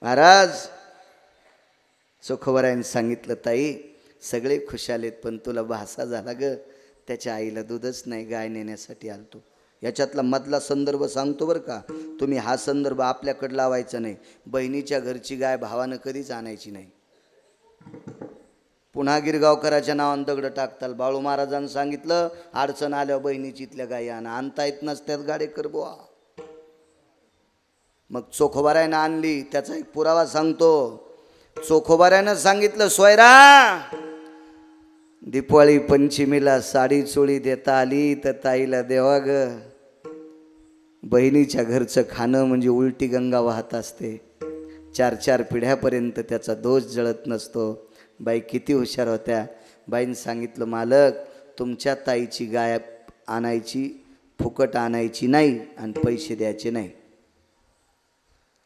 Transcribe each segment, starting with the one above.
महाराज चोखोबारायने सांगितलं, ताई सगळे खुशाल आहेत पण तुला भासा झाला ग, त्याच्या आईला दूधच नाही, गाय नेण्यासाठी आलतो. याच्यातला मधला संदर्भ सांगतो बरं का, तुम्ही हा संदर्भ आपल्याकडे लावायचा नाही. बहिणीच्या घरची गाय भावानं कधीच आणायची नाही. पुन्हा गिरगावकराच्या नावानं दगड टाकताल. बाळू महाराजांनी सांगितलं, अडचण आल्यावर बहिणीची इथल्या गायी आणता येत नसत्यात गाडे कर बुवा. मग चोखोबारायनं आणली. त्याचा एक पुरावा सांगतो. चोखोबारायनं सांगितलं, सोयरा दीपावळी पंचमीला साडी चोळी देता आली तर ताईला देवा ग. बहिणीच्या घरचं खाणं म्हणजे उलटी गंगा वाहत असते. 4-4 पिढ्यापर्यंत त्याचा दोष जळत नसतो. बाई किती हुशार होत्या. बाईनं सांगितलं, मालक तुमच्या ताईची गाय आणायची, फुकट आणायची नाही आणि पैसे द्यायचे नाही.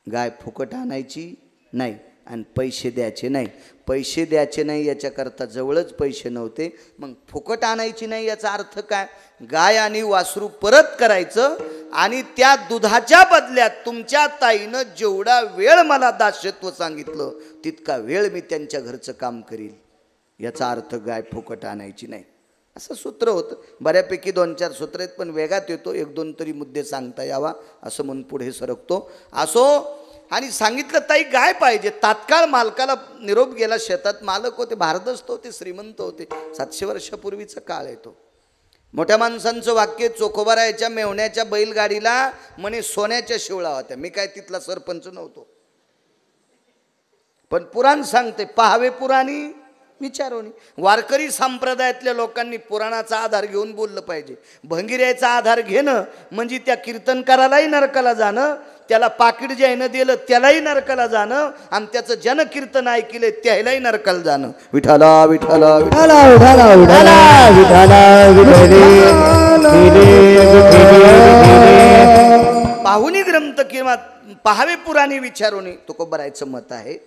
गाय फुकट आणायची नाही आणि पैसे द्यायचे नाही. पैसे द्यायचे नाही याच्याकरता जवळच पैसे नव्हते. मग फुकट आणायची नाही याचा अर्थ काय? गाय आणि वासरू परत करायचं आणि त्या दुधाच्या बदल्यात तुमच्या ताईनं जेवढा वेळ मला दास्यत्व सांगितलं तितका वेळ मी त्यांच्या घरचं काम करील. याचा अर्थ गाय फुकट आणायची नाही असं सूत्र होतं. बऱ्यापैकी 2-4 सूत्र आहेत पण वेगात येतो. 1-2 तरी मुद्दे सांगता यावा असं म्हणून पुढे सरकतो. असो, आणि सांगितलं ताई गाय पाहिजे. तात्काळ मालकाला निरोप गेला. शेतात मालक होते, भारदस्त होते, श्रीमंत होते. 700 वर्षापूर्वीचा काळ आहे तो. मोठ्या माणसांचं वाक्य, चोखोबारायच्या मेवण्याच्या बैलगाडीला म्हणे सोन्याच्या शिवळा होत्या. मी काय तिथला सरपंच नव्हतो पण पुराण सांगते, पहावे पुराणी विचारोनी. वारकरी संप्रदायातल्या लोकांनी पुराणाचा आधार घेऊन बोललं पाहिजे. भंगिऱ्याचा आधार घेणं म्हणजे त्या कीर्तनकारालाही नरकाला जाणं, त्याला पाकिट ज्यानं दिलं त्यालाही नरकाला जाणं, आणि त्याचं जनकीर्तन ऐकले त्यालाही नरकाला जाणं. विठाला विठाला विठाला विठाला विठाला विठाला. पाहुणी ग्रंथ किंवा पहावे पुराणी विचारोनी तुकोबारायचं मत आहे.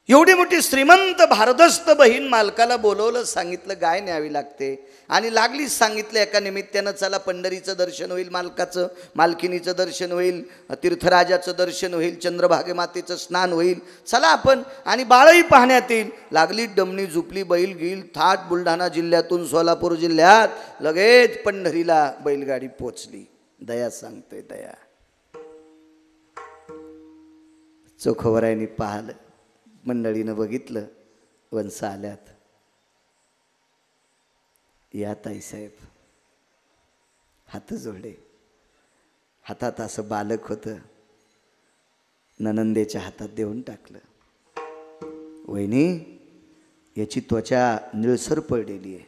एवढी मोठी श्रीमंत भारदस्त बहीण मालकाला बोलवलं, सांगितलं गाय न्यावी लागते. आणि लागलीच सांगितलं एका निमित्तानं, चला पंढरीचं दर्शन होईल मालकाचं, मालकिनीचं दर्शन होईल, तीर्थराजाचं दर्शन होईल, चंद्रभागे मातेचं स्नान होईल, चला आपण, आणि बाळही पाहण्यात येईल. लागली डमणी झुपली, बैल गेल थाट. बुलढाणा जिल्ह्यातून सोलापूर जिल्ह्यात लगेच पंढरीला बैलगाडी पोचली. दया सांगते दया. चोखोबारायने पाहिलं, मंडळीनं बघितलं, वंस आल्यात. या ताईसाहेब हात जोडले. हातात असं बालक होतं, ननंदेच्या हातात देऊन टाकलं. वहिनी याची त्वचा निळसर पडलेली आहे,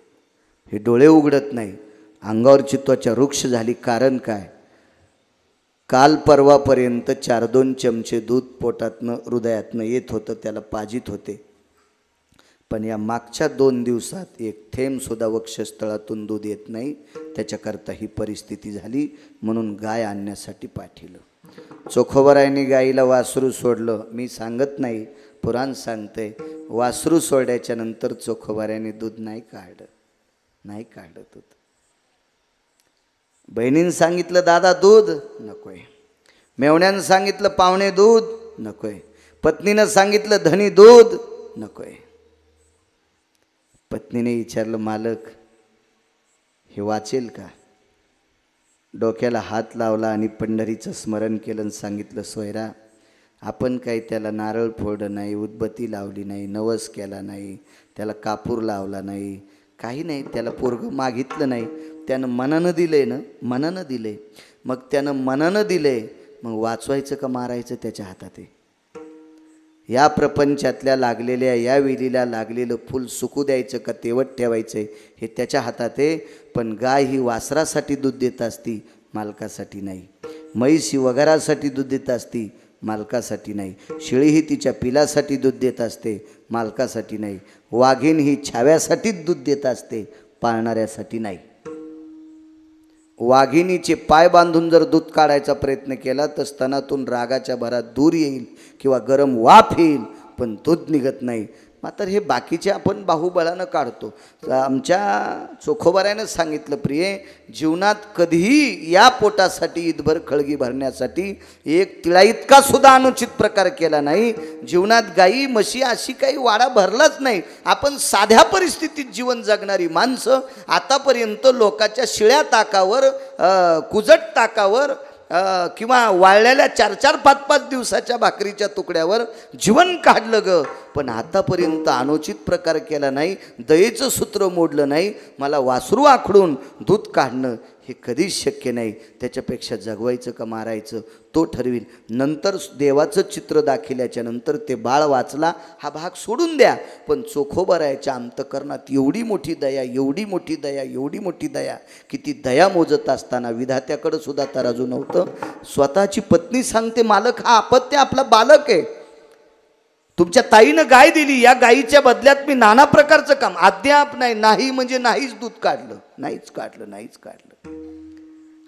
हे डोळे उघडत नाही, अंगावरची त्वचा रुक्ष झाली. कारण काय? काल परवापर्यंत 4-2 चमचे दूध पोटातनं हृदयातनं येत होतं, त्याला पाजित होते. पण या मागच्या 2 दिवसात एक थेंब सुद्धा वक्षस्थळातून दूध येत नाही. त्याच्याकरता ही परिस्थिती झाली. म्हणून गाय आणण्यासाठी पाठवलं. चोखोबारायने गाईला वासरू सोडलं. मी सांगत नाही, पुराण सांगते. वासरू सोडल्याच्या नंतर चोखोबारायने दूध नाही काढलं दूध. बहिणीनं सांगितलं दादा दूध नकोय, मेवण्यानं सांगितलं पाहुणे दूध नकोय, पत्नीनं सांगितलं धनी दूध नकोय. पत्नीने विचारलं, मालक हे वाचेल का? डोक्याला हात लावला आणि पंढरीचं स्मरण केलं आणि सांगितलं, सोयरा आपण काही त्याला नारळ फोडलं नाही, उदबत्ती लावली नाही, नवस केला नाही, त्याला कापूर लावला नाही, काही नाही. त्याला पोरगं मागितलं नाही, त्यानं मनानं दिले ना, मनानं दिले. मग त्यानं मनानं दिले, मग वाचवायचं का मारायचं त्याच्या हातात आहे. या प्रपंचातल्या लागलेल्या, या वेलीला लागलेलं फूल सुकू द्यायचं का तेवत ठेवायचं हे त्याच्या हातात आहे. पण गाय ही वासरासाठी दूध देत असती, मालकासाठी नाही. म्हैस ही वगारासाठी दूध देत असती, मालकासाठी नाही. शेळी ही तिच्या पिलासाठी दूध देत असते, मालकासाठी नाही. वाघीण ही छाव्यासाठीच दूध देत असते, पाळणाऱ्यासाठी नाही. वाघिणीचे पाय बांधून जर दूध काढायचा प्रयत्न केला तर स्तनातून रागाच्या भरात दूर येईल किंवा गरम वाफ येईल, पण दूध निघत नाही. मात्र हे बाकीचे आपण बाहुबळानं काढतो. आमच्या चोखोबाऱ्यानं सांगितलं, प्रिये, जीवनात कधीही या पोटासाठी ईदभर खळगी भरण्यासाठी एक तिळा इतका सुद्धा अनुचित प्रकार केला नाही. जीवनात गाई म्हशी अशी काही वाडा भरलाच नाही. आपण साध्या परिस्थितीत जीवन जगणारी माणसं आतापर्यंत लोकाच्या शिळ्या ताकावर, कुजट ताकावर किंवा वाळलेल्या 4-4, 5-5 दिवसाच्या भाकरीच्या तुकड्यावर जीवन काढलं ग. पण आतापर्यंत अनुचित प्रकार केला नाही, दयेचं सूत्र मोडलं नाही. मला वासरू आखडून दूध काढणं हे कधीच शक्य नाही. त्याच्यापेक्षा जगवायचं का मारायचं तो ठरवील. नंतर देवाचं चित्र दाखिल्याच्या नंतर ते बाळ वाचला हा भाग सोडून द्या. पण चोखोबारायाच्या अंतकरणात एवढी मोठी दया, एवढी मोठी दया, एवढी मोठी दया की ती दया मोजत असताना विधात्याकडं सुद्धा तराजू नव्हतं. स्वतःची पत्नी सांगते, मालक हा अपत्य आपला बालक आहे. तुमच्या ताईनं गाय दिली, या गायीच्या बदल्यात मी नाना प्रकारचं काम, अद्याप नाही. नाही म्हणजे नाहीच दूध काढलं, नाहीच काढलं, नाहीच काढलं.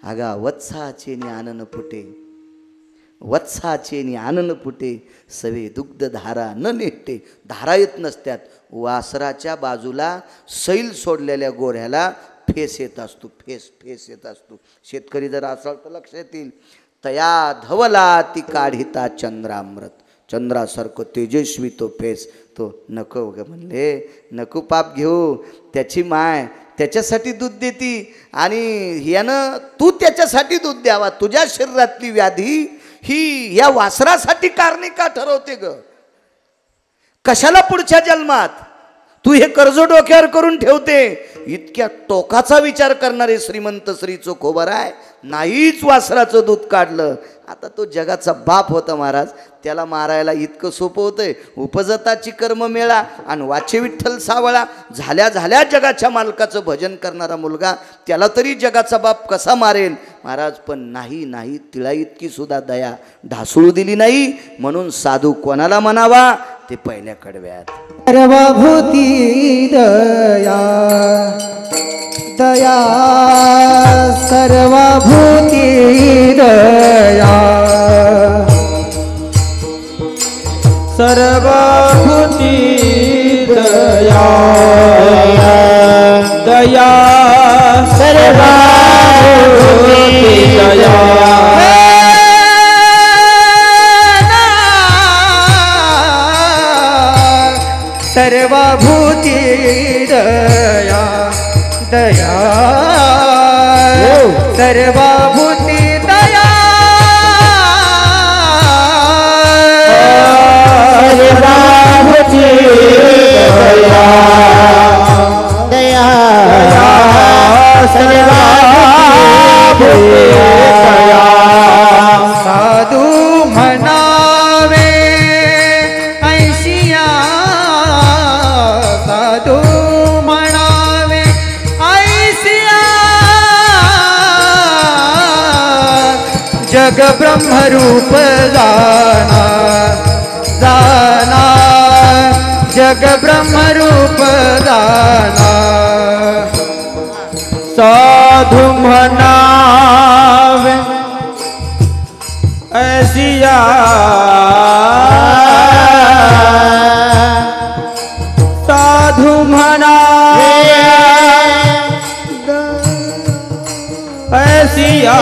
अगा वत्साचे नि आनन फुटे, वत्साचे नि आनन फुटे, सवे दुग्ध धारा न नेटे. धारा येत नसत्यात. वासराच्या बाजूला सैल सोडलेल्या गोऱ्याला फेस येत असतो, फेस येत असतो. शेतकरी जर असाल तर लक्ष येतील. तया धवला ती काढिता चंद्रामृत, चंद्रासारखं तेजस्वी तो फेस. तो नको ग म्हणले, नको पाप घेऊ. त्याची माय त्याच्यासाठी दूध देती आणि यानं तू त्याच्यासाठी दूध द्यावा. तुझ्या शरीरातली व्याधी ही या वासरासाठी कारणे का ठरवते ग? कशाला पुढच्या जन्मात तू हे कर्ज डोक्यावर करून ठेवते? इतक्या टोकाचा विचार करणारे श्रीमंत श्री चोखोबाराय नाहीच वासराचं दूध काढलं. आता तो जगाचा बाप होता महाराज, त्याला मारायला इतकं सोपं होतंय. उपजताची कर्म मेळा आणि वाचे विठ्ठल सावळा. झाल्या झाल्या जगाच्या मालकाचं भजन करणारा मुलगा, त्याला तरी जगाचा बाप कसा मारेल महाराज? पण नाही, तिळा इतकी सुद्धा दया ढासळू दिली नाही. म्हणून साधू कोणाला म्हणावा? ते पहिल्या कडव्यात. सर्वभूती दया, दया सर्वभूती दया, सर्वभूती दया, दया सर्वभूती दया. सर्वभूती दया, दया सर्वभूती दया, सर्वभूती दया, दया सर्वभूती दया. साधू म्हणावे ऐशिया, साधू म्हणावे ऐसिया, जग ब्रह्मरूप जाना, जाना जग ब्रह्मरूप जाना. साधू म्हणावे ऐसिया, साधू म्हणावे ऐसिया,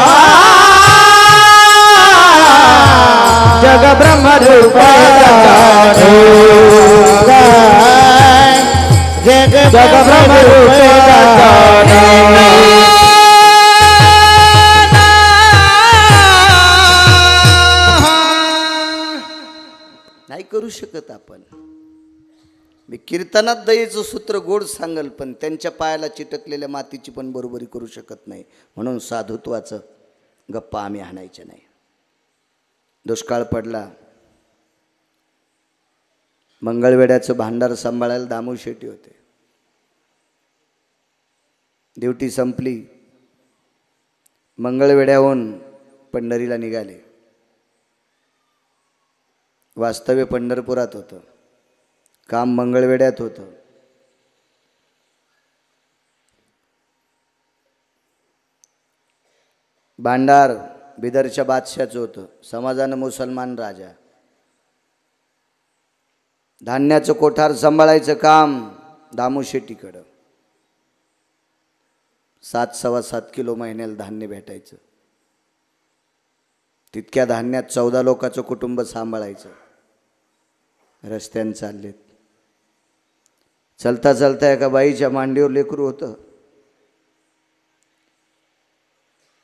जग ब्रह्मरूप जाने, जग ब्रह्मरूप जाने. नाही करू शकत आपण. मी कीर्तनात दयेचं सूत्र गोड सांगल, पण त्यांच्या पायाला चिटकलेल्या मातीची पण बरोबरी करू शकत नाही. म्हणून साधुत्वाचं गप्पा आम्ही हाणायच्या नाही. दुष्काळ पडला, मंगळवेड्याचं भांडार सांभाळायला दामू शेट्टी होते. ड्युटी संपली, मंगळवेड्याहून पंढरीला निघाले. वास्तव्य पंढरपुरात होतं, काम मंगळवेड्यात होतं. भांडार बिदरच्या बादशाचं होतं, समाजानं मुसलमान राजा. धान्याचं कोठार सांभाळायचं काम दामू शेट्टीकडं. 7-7.25 किलो महिन्याला धान्य भेटायचं. तितक्या धान्यात 14 लोकांचं कुटुंब सांभाळायचं. रस्त्याने चाललेत. चलता चलता एका बाईच्या मांडीवर लेकरू होतं.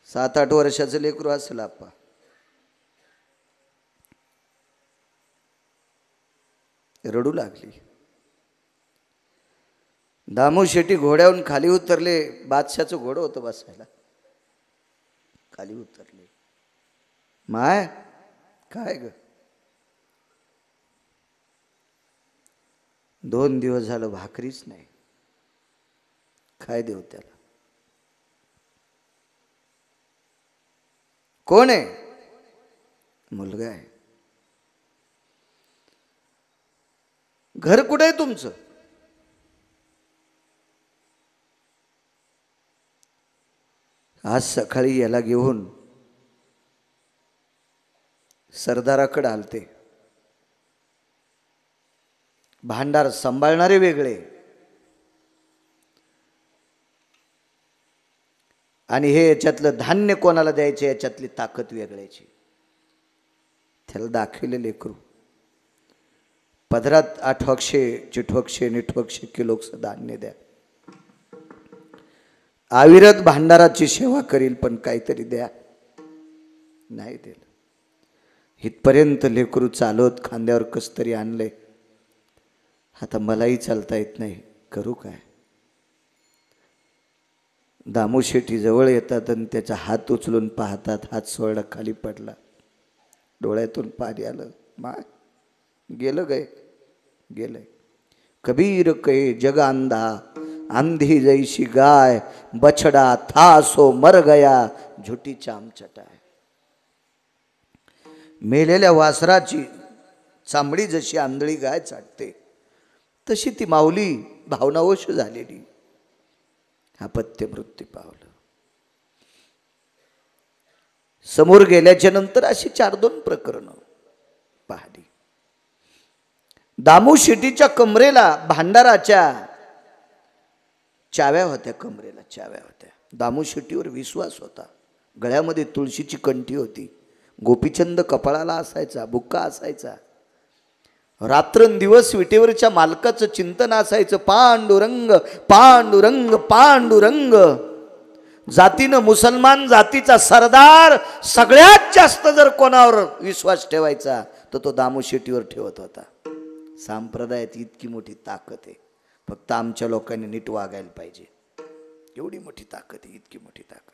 7-8 वर्षाचं लेकरू असेल आप्पा. रडू लागली. दामू शेट्टी घोड्यावरून खाली उतरले. बादशाचं घोडं होतं बसायला. खाली उतरले. माय काय ग? 2 दिवस झालं भाकरीच नाही. काय देऊ त्याला? कोण आहे? मुलगा आहे. घर कुठे आहे तुमचं? आज सकाळी याला घेऊन सरदाराकडे आलते. भांडार सांभाळणारे वेगळे आणि हे याच्यातलं धान्य कोणाला द्यायचे याच्यातली ताकद वेगळ्याची. त्याला दाखविले लेकरू. पदरात 800 चिठवक्षे निठवक्षे किलोचं धान्य द्या. अविरत भांडाराची सेवा करील पण काहीतरी द्या. नाही दिलं. इथपर्यंत लेकरू चालवत खांद्यावर कसतरी आणले. आता मलाही चालता येत नाही, करू काय? दामू शेट्टी जवळ येतात आणि त्याचा हात उचलून पाहतात. हात सोडला, खाली पडला. डोळ्यातून पाणी आलं. माय गेलं गय गेलंय. कबीर कहे जग अंधा, अंधी जैसी गाय, बछड़ा था सो मर गया, झुटी चाम चटाय. मेलेल्या वासराची चांबडी जशी आंधळी गाय चाटते तशी ती माऊली भावनावश झालेली. अपत्य मृत्यू पावलं. समोर गेल्याच्या नंतर अशी 4-2 प्रकरण पाहिली. दामू शेट्टीच्या कमरेला भांडाराच्या चाव्या होत्या. कमरेला चाव्या होत्या. दामू शेट्टीवर विश्वास होता. गळ्यामध्ये तुळशीची कंठी होती. गोपीचंद कपाळाला असायचा, बुक्का असायचा. रात्रंदिवस विटेवरच्या मालकाचं चिंतन असायचं. पांडुरंग पांडुरंग पांडुरंग. जातीनं मुसलमान जातीचा सरदार सगळ्यात जास्त जर कोणावर विश्वास ठेवायचा तर तो दामू शेट्टीवर ठेवत होता. संप्रदायात इतकी मोठी ताकद आहे. फक्त आमच्या लोकांनी नीट वागायला पाहिजे. एवढी मोठी ताकद आहे, इतकी मोठी ताकद.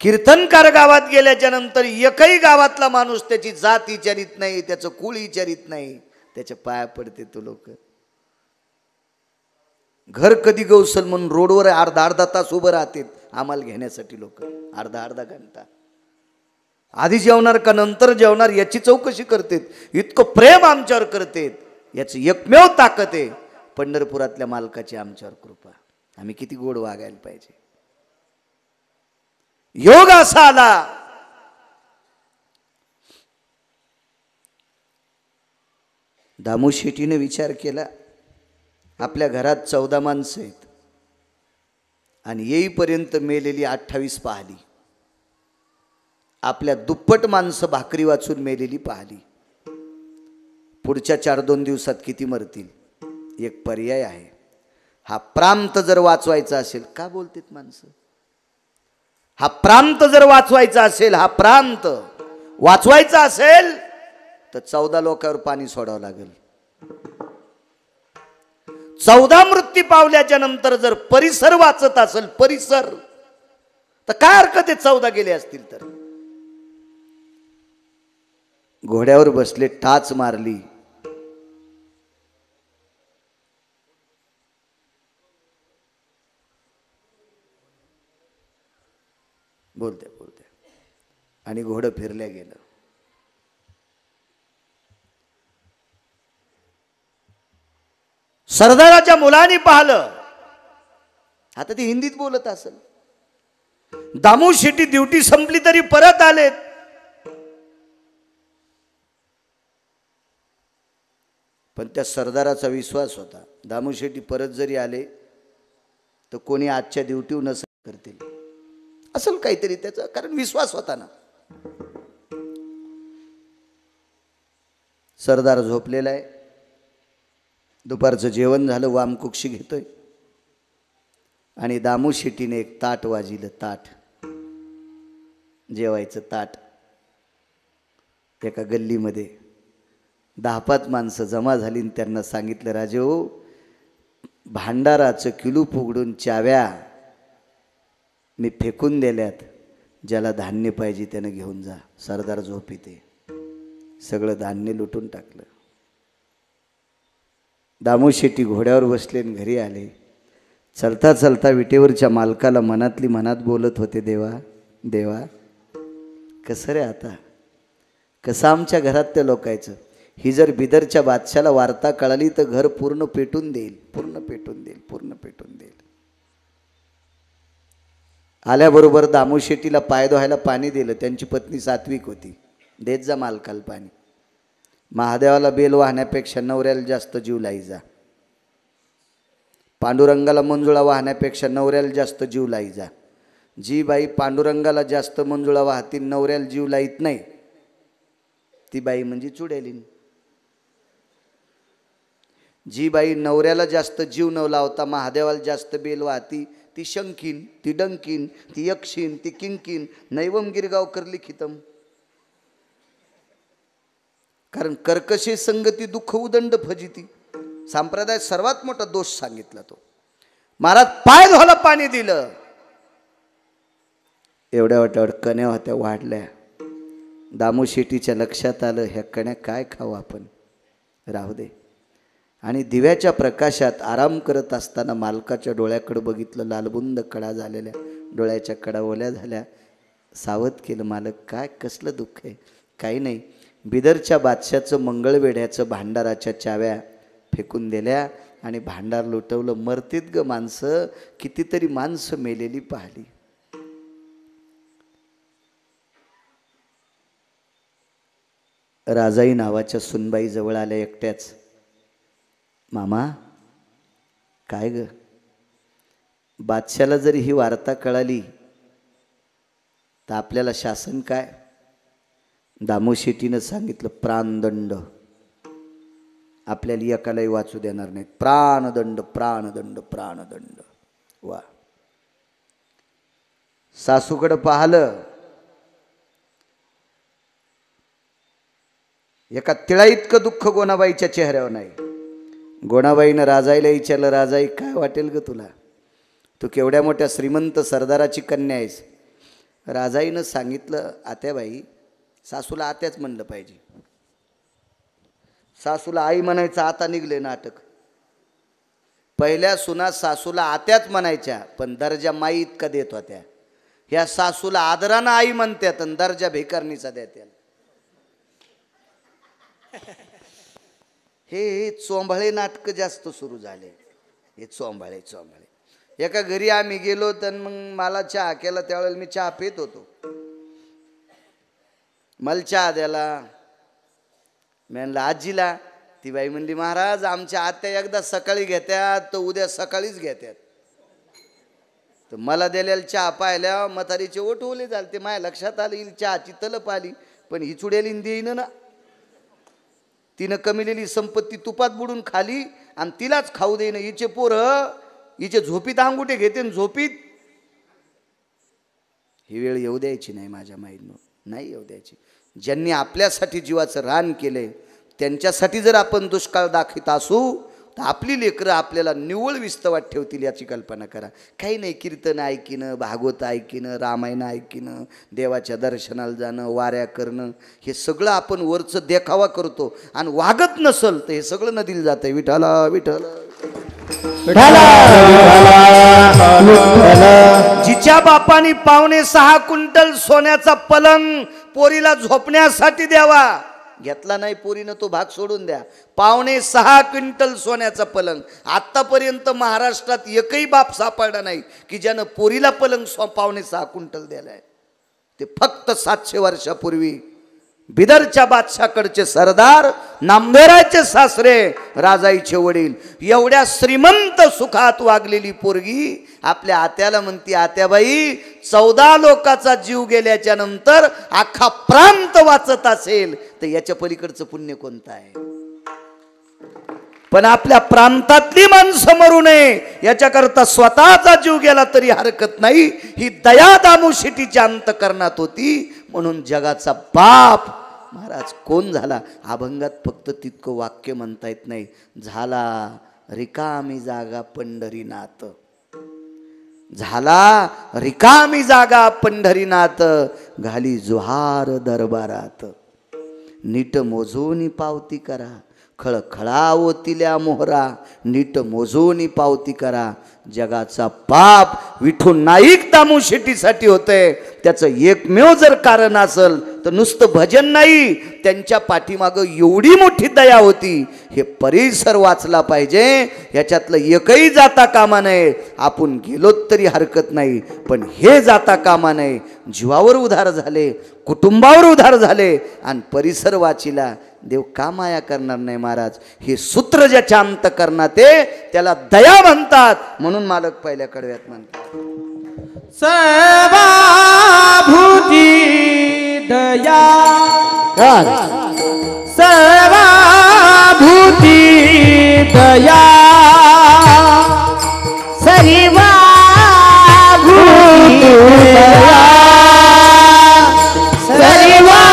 कीर्तनकार गावात गेल्याच्या नंतर एकही गावातला माणूस त्याची जात विचारित नाही, त्याचं कुळ विचारित नाही. त्याच्या पाया पडते तो लोक. घर कधी गवसल म्हणून रोडवर अर्धा तास उभं राहतात आम्हाला घेण्यासाठी लोक. अर्धा घंटा. आधी जेवणार का नंतर जेवणार याची चौकशी करतात. इतकं प्रेम आमच्यावर करतात. याची एकमेव ताकद आहे पंढरपुरातल्या मालकाची आमच्यावर कृपा. आम्ही किती गोड वागायला पाहिजे. योग असा आला. दामू शेट्टीने विचार केला आपल्या घरात 14 माणसं आहेत आणि येईपर्यंत मेलेली 28 पाहिली. आपल्या दुप्पट माणसं भाकरी वाचून मेलेली पाहिली. पुढच्या 4-2 दिवसात किती मरतील? एक पर्याय आहे. हा प्रांत जर वाचवायचा असेल, का बोलतेत माणसं? हा प्रांत जर वाचवायचा असेल, हा प्रांत वाचवायचा असेल तर 14 लोकांवर पाणी सोडावं लागेल. 14 मृत्यू पावल्याच्या नंतर जर परिसर वाचत असेल, परिसर, तर काय हरकत आहे 14 गेले असतील तर? घोड्यावर बसले, टाच मारली. बोलते आणि घोडं फिरल्या गेलं. सरदाराच्या मुलांनी पाहिलं. आता ती हिंदीत बोलत असेल. दामू शेट्टी ड्युटी संपली तरी परत आलेत. पण त्या सरदाराचा विश्वास होता, दामूशेठी परत जरी आले तर कोणी आजच्या ड्युटीवर नसेल करतील, असेल काहीतरी त्याचा, कारण विश्वास होता ना. सरदार झोपलेला आहे, दुपारचं जेवण झालं, वामकुक्षी घेतोय आणि दामूशेठीने एक ताट वाजिलं, ताट, जेवायचं ताट. एका गल्लीमध्ये 10-5 माणसं जमा झाली आणि त्यांना सांगितलं, राजे हो, भांडाराचं किलूप उघडून चाव्या मी फेकून दिल्यात, ज्याला धान्य पाहिजे त्यानं घेऊन जा. सरदार झोपीते, सगळं धान्य लुटून टाकलं. दामूशेठी घोड्यावर बसले आणि घरी आले. चलता चलता विटेवरच्या मालकाला मनातली मनात बोलत होते, देवा देवा, कसं रे आता, कसं आमच्या घरात त्या लोकायचं, ही जर बिदरच्या बादशाला वार्ता कळाली तर घर पूर्ण पेटून देईल, पूर्ण पेटून देईल, पूर्ण पेटून देईल. आल्याबरोबर दामूशेठीला पाय धुवायला पाणी दिलं. त्यांची पत्नी सात्विक होती, देत जा मालकाला पाणी. महादेवाला बेल वाहण्यापेक्षा नवऱ्याला जास्त जीव लाई जा, पांडुरंगाला मंजुळा वाहण्यापेक्षा नवऱ्याला जास्त जीव लाई जा. जी बाई पांडुरंगाला जास्त मंजुळा वाहती, नवऱ्याला जीव लाईत नाही, ती बाई म्हणजे चुडेलीन. जी बाई नवऱ्याला जास्त जीव न लावता महादेवाला जास्त बेल वाहती, ती शंकीन, ती डंकीन, ती यक्षीन, ती किंकीन, नैवम गिरगावकर लिखितम. कारण कर्कशे संगती दुःख उदंड फजिती, संप्रदाय सर्वात मोठा दोष सांगितला तो. महाराज पाय धुवायला पाणी दिलं, एवढ्या वाट्यावर कण्या होत्या वाढल्या. दामूशेठीच्या लक्षात आलं, ह्या कण्या काय खाऊ आपण, राहू दे. आणि दिव्याच्या प्रकाशात आराम करत असताना मालकाच्या डोळ्याकडे बघितलं, लालबुंद कडा झालेल्या डोळ्याच्या कडा ओल्या झाल्या. सावध केलं, मालक काय कसलं दुःख आहे. काही नाही, बिदरच्या बादशाचं मंगळवेढ्याचं भांडाराच्या चाव्या फेकून दिल्या आणि भांडार लुटवलं. मरतीत ग माणसं, कितीतरी माणसं मेलेली पाहिली. राजाई नावाच्या सुनबाई जवळ आल्या एकट्याच. मामा काय ग, बादशाला जरी ही वार्ता कळाली तर आपल्याला शासन काय. दामूशेठीनं सांगितलं, प्राणदंड, आपल्याला एकालाही वाचू देणार नाहीत, प्राणदंड प्राणदंड प्राणदंड. वा. सासूकडं पाहिलं, एका तिळा इतकं दुःख गोणाबाईच्या चेहऱ्यावर नाही. गोणाबाईनं राजाईला विचारलं, राजाई काय वाटेल ग तुला, तू केवढ्या मोठ्या श्रीमंत सरदाराची कन्या आहेस. राजाईनं सांगितलं, आत्याबाई, सासूला आत्याच म्हणलं पाहिजे, सासूला आई म्हणायचं आता निघले नाटक. पहिल्या सुना सासूला आत्याच म्हणायच्या पण दर्जा माई इतका देत होत्या. ह्या सासूला आदरानं आई म्हणतात आणि दर्जा भिकारणीचा देत्या. हे चोंबळे नाटक जास्त सुरू झाले, हे चोंबळे चोंबळे. एका घरी आम्ही गेलो तर मग मला चहा केला, त्यावेळेला मी चहा पित होतो. मला चहा द्याला, मी म्हणलं आजीला. ती बाई म्हणली, महाराज आमच्या आत्या एकदा सकाळी घेत्यात तर उद्या सकाळीच घेत्यात. तर मला दिलेला चहा पाहिल्या म्हातारीचे ओठ ओले झाले. ते माझ्या लक्षात आलं, ही चहाची तलप आली, पण ही चुडेली देईन ना. तिनं कमिलेली संपत्ती तुपात बुडून खाली आणि तिलाच खाऊ देईन. हिचे पोरं हिचे झोपीत अंगुठे घेते, झोपीत. ही वेळ येऊ द्यायची नाही माझ्या माईनं, नाही येऊ द्यायची. ज्यांनी आपल्यासाठी जीवाचं रान केलंय त्यांच्यासाठी जर आपण दुष्काळ दाखवित असू तर आपली लेकरं आपल्याला निव्वळ विस्तवात ठेवतील याची कल्पना करा. काही नाही, कीर्तन ऐकिनं, भागवत ऐकिनं, रामायण ऐकिनं, देवाच्या दर्शनाला जाणं, वाऱ्या करणं, हे सगळं आपण वरचं देखावा करतो. आणि वागत नसल तर हे सगळं नदीला जातंय. विठाला विठाला जिच्या बापानी 5.5 क्विंटल सोन्याचा पलंग पोरीला झोपण्यासाठी द्यावा, घेतला नाही पोरीनं तो भाग सोडून द्या. 5.5 क्विंटल सोन्याचा पलंग. आतापर्यंत महाराष्ट्रात एकही बाप सापडला नाही की ज्यानं पोरीला पलंग 5.5 क्विंटल दिलाय. ते फक्त 700 वर्षापूर्वी बिदरच्या बादशाकडचे सरदार नामदेवरायचे सासरे राजाईचे वडील, एवढ्या श्रीमंत सुखात वागलेली पोरगी आपल्या आत्याला म्हणती, आत्याबाई 14 लोकाचा जीव गेल्याच्या नंतर अख्खा प्रांत वाचत असेल तर याच्या पलीकडचं पुण्य कोणतं आहे? पण आपल्या प्रांतातली माणसं मरू नये याच्याकरता स्वतःचा जीव गेला तरी हरकत नाही, ही दया दामू शेट्टीच्या अंतकरणात होती. म्हणून जगाचा बाप महाराज कोण झाला? अभंगात फक्त तितकं वाक्य म्हणता येत नाही, झाला रिकामी जागा पंढरीनाथ, झाला रिकामी जागा पंढरीनाथ, घाली जुहार दरबारात, नीट मोजूनी पावती करा, खळखळावतिल्या मोहरा, नीट मोजूनी पावती करा. जगाचा पाप विठू नाईक दामू शेट्टीसाठी होतंय. त्याचं एकमेव जर कारण असेल तर नुसतं भजन नाही, त्यांच्या पाठीमागं एवढी मोठी दया होती. हे परिसर वाचला पाहिजे, याच्यातलं एकही जाता कामा नये. आपण गेलोत तरी हरकत नाही, पण हे जाता कामा नये. जीवावर उधार झाले, कुटुंबावर उधार झाले आणि परिसर वाचिला. देव का माया करणार नाही महाराज? हे सूत्र ज्याच्या अंतकरणात आहे त्याला दया म्हणतात. म्हणून मालक पहिल्या कडव्यात म्हणतात, सर्वाभूती दया, सर्वाभूती दया, सर्वाभूती दया, सर्वाभूती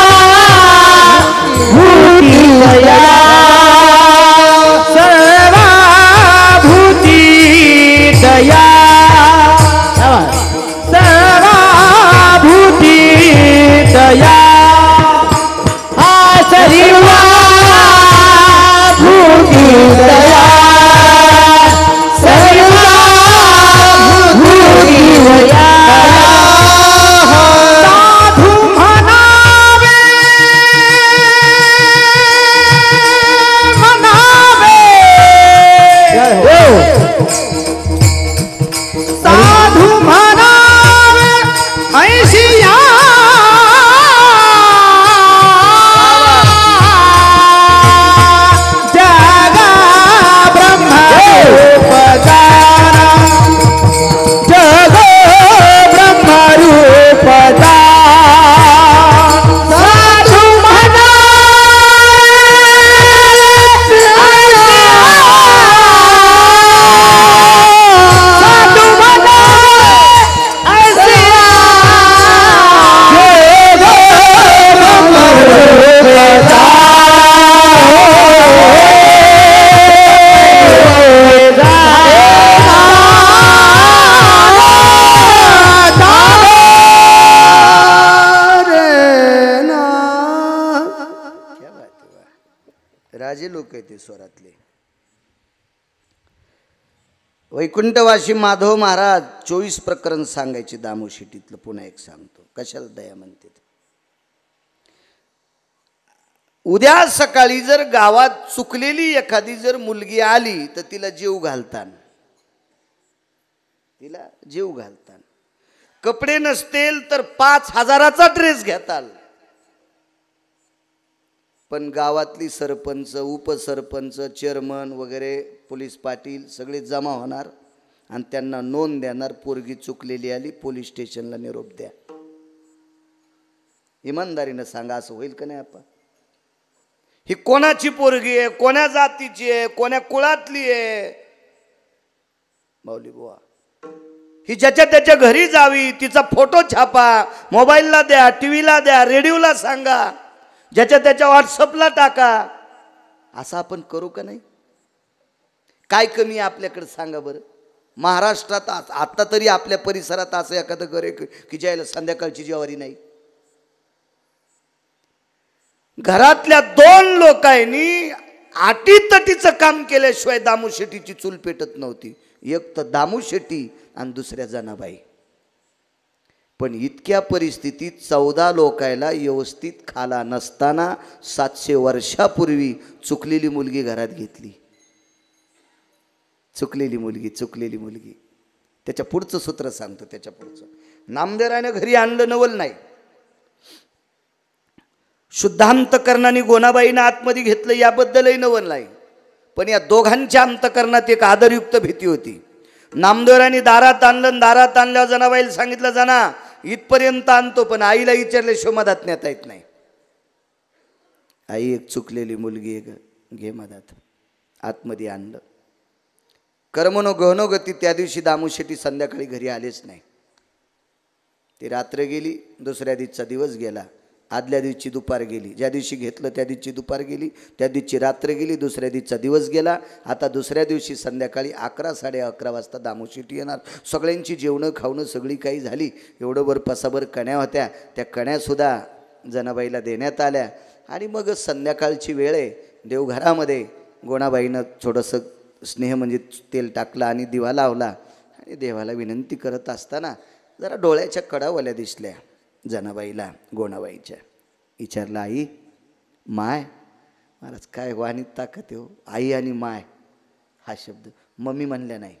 दया, सर्वाभूती दया, सर्वाभूती दया, सर्वाभूती दया, सर्वाभूती दया. साधू म्हणावे, म्हणावे, साधू म्हणावे ऐशिया, जगा ब्रह्मरूपधारा, जग ब्रह्मरूपधारा. साधू राजे लोक आहेत ते स्वरातले. वैकुंठवासी माधव महाराज 24 प्रकरण सांगायचे दामू शेट्टीतलं. पुन्हा एक सांगतो, कशाला दया म्हणते. उद्या सकाळी जर गावात चुकलेली एखादी जर मुलगी आली तर तिला जीव घालतान, तिला जीव घालतान. कपडे नसतील तर 5,000चा ड्रेस घेताल. पण गावातली सरपंच, उपसरपंच, चेअरमन वगैरे, पोलीस पाटील सगळे जमा होणार आणि त्यांना नोंद देणार, पोरगी चुकलेली आली, पोलीस स्टेशनला निरोप द्या. इमानदारीनं सांगा, असं होईल का नाही? आपण ही कोणाची पोरगी आहे, कोण्या जातीची आहे, कोण्या कुळातली आहे? माऊली बुवा, ही ज्याच्या त्याच्या घरी जावी, तिचा फोटो छापा, मोबाईलला द्या, टीव्हीला द्या, रेडिओला सांगा, ज्याच्या त्याच्या व्हॉट्सअपला टाका. असं आपण करू का नाही? काय कमी आहे आपल्याकडे सांगा बरं? महाराष्ट्रात आता तरी आपल्या परिसरात असं एखादं घर आहे की ज्याला संध्याकाळची जेवारी नाही. घरातल्या 2 लोकांनी आटीतटीचं काम केल्याशिवाय दामू शेट्टीची चूल पेटत नव्हती. एक तर दामू शेट्टी आणि दुसऱ्या जनाबाई. पण इतक्या परिस्थितीत 14 लोकायला व्यवस्थित खाला नसताना 700 वर्षापूर्वी चुकलेली मुलगी घरात घेतली. चुकलेली मुलगी, चुकलेली मुलगी. त्याच्या पुढचं सूत्र सांगतो. त्याच्या पुढचं नामदेवरायनं घरी आणलं नवल नाही. शुद्धांतकरणाने गोनाबाईनं आतमध्ये घेतलं याबद्दलही नवललाय, पण या दोघांच्या अंतकरणात एक आदरयुक्त भीती होती. नामदेवरांनी दारात आणलं, दारात आणल्यावर जनाबाईला सांगितलं, जाना इथपर्यंत आणतो, पण आईला विचारल्याशिवाय मधात नेता येत नाही. आई एक चुकलेली मुलगी आहे, घे मधात. आतमध्ये आणलं. कर्मनो गहनोगती. त्या दिवशी दामूशेट्टी संध्याकाळी घरी आलेच नाही. ती रात्र गेली, दुसऱ्या दिवशीचा दिवस गेला, आदल्या दिवशी दुपार गेली, ज्या दिवशी घेतलं त्या दिवशी दुपार गेली, त्या दिवशी रात्र गेली, दुसऱ्या दिवशीचा दिवस गेला. आता दुसऱ्या दिवशी संध्याकाळी 11 साडे11 वाजता दामूशेट्टी येणार. सगळ्यांची जेवणं खावणं सगळी काही झाली. एवढंभर पसाभर कण्या होत्या, त्या कण्यासुद्धा जनाबाईला देण्यात आल्या. आणि मग संध्याकाळची वेळ आहे. देवघरामध्ये गोणाबाईनं थोडंसं स्नेह म्हणजे तेल टाकलं आणि दिवा लावला. आणि देवाला विनंती करत असताना जरा डोळ्याच्या कडावल्या दिसल्या जनाबाईला गोणाबाईच्या. विचारलं, आई माय. महाराज काय वाणीत ताकद आहे हो. आई आणि माय हा शब्द मम्मी म्हणल्या नाही.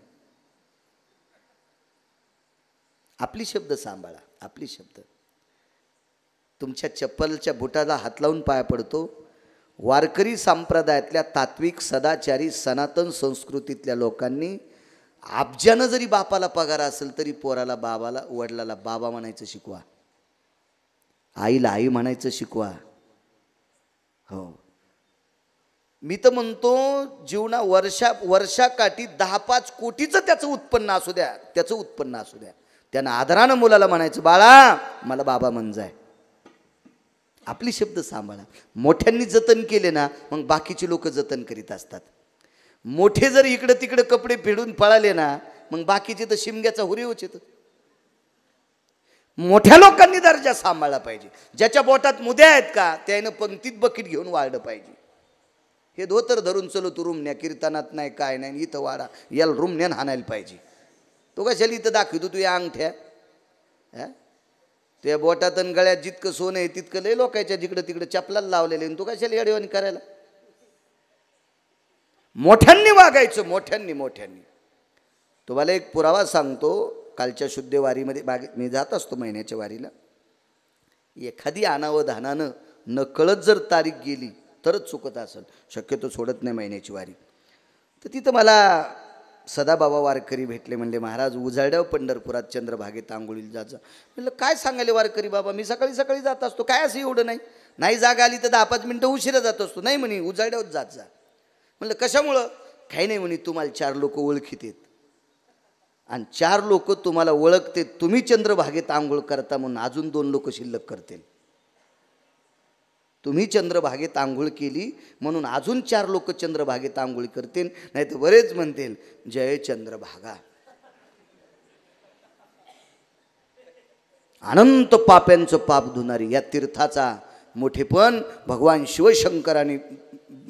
आपली शब्द सांभाळा, आपली शब्द. तुमच्या चप्पलच्या बुटाला हात लावून पाया पडतो. वारकरी संप्रदायातल्या तात्विक सदाचारी सनातन संस्कृतीतल्या लोकांनी अब्जानं जरी बापाला पगार असेल तरी पोराला बाबाला वडिलाला बाबा म्हणायचं शिकवा, आईला आई म्हणायचं शिकवा. हो, मी तर म्हणतो जीवना वर्षाकाठी 10-5 कोटीचं त्याचं उत्पन्न असू द्या, त्याचं उत्पन्न असू द्या, त्यानं आदरानं मुलाला म्हणायचं, बाळा मला बाबा म्हणजाय. आपली शब्द सांभाळा. मोठ्यांनी जतन केले ना मग बाकीचे लोक जतन करीत असतात. मोठे जर इकडं तिकडं कपडे फेडून पळाले ना मग बाकीचे तर शिमग्याचा हुरेवच येतं. मोठ्या लोकांनी दर्जा सांभाळला पाहिजे. ज्याच्या बोटात मुद्या आहेत का त्यानं पंक्तीत बकीट घेऊन वाढलं पाहिजे. हे धोतर धरून चलो तू रुमण्या, कीर्तनात नाही काय नाही, इथं वाडा, याला रुमण्यान हाणायला पाहिजे. तो कशाला इथं दाखवतो तू या अंगठ्या. त्या बोटात आणि गळ्यात जितकं सोनं आहे तितकं लय लोकांच्या जिकडं तिकडं चपलाला लावलेले, तू कशाला येडेवाणी करायला. मोठ्यांनी वागायचं, मोठ्यांनी. तुम्हाला एक पुरावा सांगतो. कालच्या शुद्ध वारीमध्ये मी जात असतो महिन्याच्या वारीला. एखादी अनावधानानं नकळत जर तारीख गेली तरच चुकत असेल, शक्यतो सोडत नाही महिन्याची वारी. तर तिथं मला सदाबाबा वारकरी भेटले. म्हणले, महाराज उजाड्याव पंढरपुरात चंद्रभागेत आंघोळीला जायचं. म्हणलं काय सांगायले वारकरी बाबा, मी सकाळी सकाळी जात असतो, काय असं एवढं नाही जागा आली तर 10-5 मिनटं उशिरा जात असतो. नाही म्हणे उजाड्यावर जात जा. म्हणलं कशामुळं. काही नाही म्हणे, तुम्हाला 4 लोक ओळखीत आहेत आणि 4 लोक तुम्हाला ओळखते, तुम्ही चंद्रभागेत आंघोळ करता म्हणून अजून 2 लोक शिल्लक करतील. तुम्ही चंद्रभागेत आंघोळ केली म्हणून अजून 4 लोक चंद्रभागेत आंघोळी करतील, नाही तर बरेच म्हणतील जय चंद्रभागा. अनंत पाप्यांचं पाप धुणारी या तीर्थाचा मोठेपण भगवान शिवशंकरांनी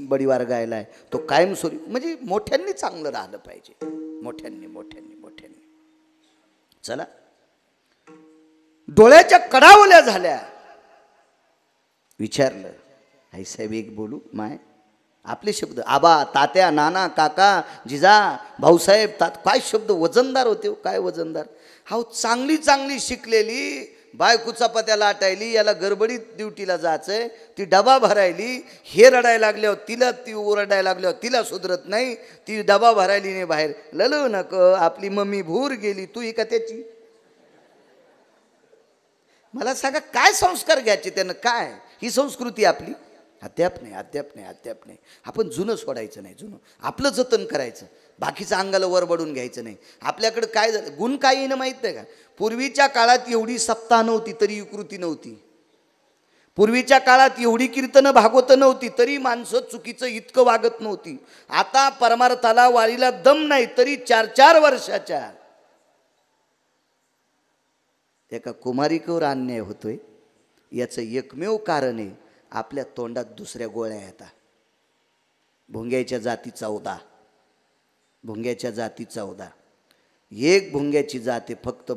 बडीवार गायलाय. तो कायमस्वरूपी म्हणजे मोठ्यांनी चांगलं राहिलं पाहिजे. मोठ्यांनी. चला, डोळ्याच्या कडावल्या झाल्या. विचारलं, आई साहेब एक बोलू माय. आपले शब्द आबा, तात्या, नाना, काका, जिजा, भाऊसाहेब, काय शब्द वजनदार होते. काय वजनदार. हा चांगली शिकलेली बायकोचा पत्या लाटायली, याला गडबडीत ड्युटीला जायचंय, ती डबा भरायली, हे रडायला लागल्यावर तिला, ती ओरडायला लागल्यावर तिला सुधरत नाही, ती डबा भरायली नाही बाहेर. ललो नको, आपली मम्मी भूर गेली, तू ही का त्याची. मला सांगा काय संस्कार घ्यायचे त्यानं. काय ही संस्कृती आपली. अद्याप नाही. आपण जुनं सोडायचं नाही, जुनं आपलं जतन करायचं, बाकीचं अंगाला वरबडून घ्यायचं नाही. आपल्याकडं काय झालं, गुण काय येणं माहीत नाही का. पूर्वीच्या काळात एवढी सप्ताह नव्हती तरी युकृती नव्हती. पूर्वीच्या काळात एवढी कीर्तनं भागवत नव्हती तरी माणसं चुकीचं इतकं वागत नव्हती. आता परमार्थाला वारीला दम नाही तरी 4-4 वर्षाच्या एका कुमारिकेवर अन्याय होतोय. याचं एकमेव कारण आहे आपल्या तोंडात दुसऱ्या गोळ्या येतात. भुंग्याच्या जाती 14. एक भुंग्याची जाते फक्त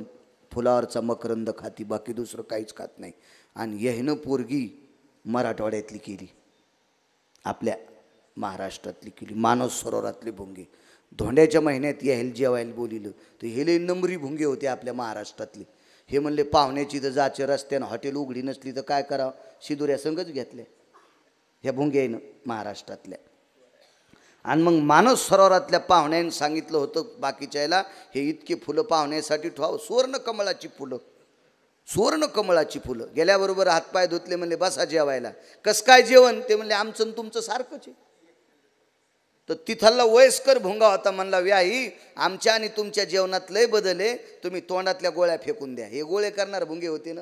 फुलावरचा मकरंद खाती, बाकी दुसरं काहीच खात नाही. आणि यहीनं पोरगी मराठवाड्यातली केली, आपल्या महाराष्ट्रातली केली, मानस सरोवरातली भुंगे. धोंड्याच्या महिन्यात याहेल जेवायला बोलिलं तर हे लई नंबरी भुंगे होते आपल्या महाराष्ट्रातले. हे म्हणले पाहुण्याची तर जाचे रस्त्यानं हॉटेल उघडी नसली तर काय करावं, शिदुऱ्या संगच घेतल्या ह्या भुंग्यानं महाराष्ट्रातल्या. आणि मग मानस सरोवरातल्या पाहुण्यांनी सांगितलं होतं बाकीच्याला, हे इतके फुलं पाहुण्यासाठी ठेवावं, सुवर्णकमळाची फुलं, सुवर्णकमळाची फुलं. गेल्याबरोबर हातपाय धुतले, म्हणले बसा जेवायला. कसं काय जेवण? ते म्हणले आमचं तुमचं सारखंच आहे. तर तिथला वयस्कर भुंगा होता, म्हणला व्याही आमच्या आणि तुमच्या जेवणात लय बदल आहे, तुम्ही तोंडातल्या गोळ्या फेकून द्या. हे गोळे करणार भुंगे होते ना,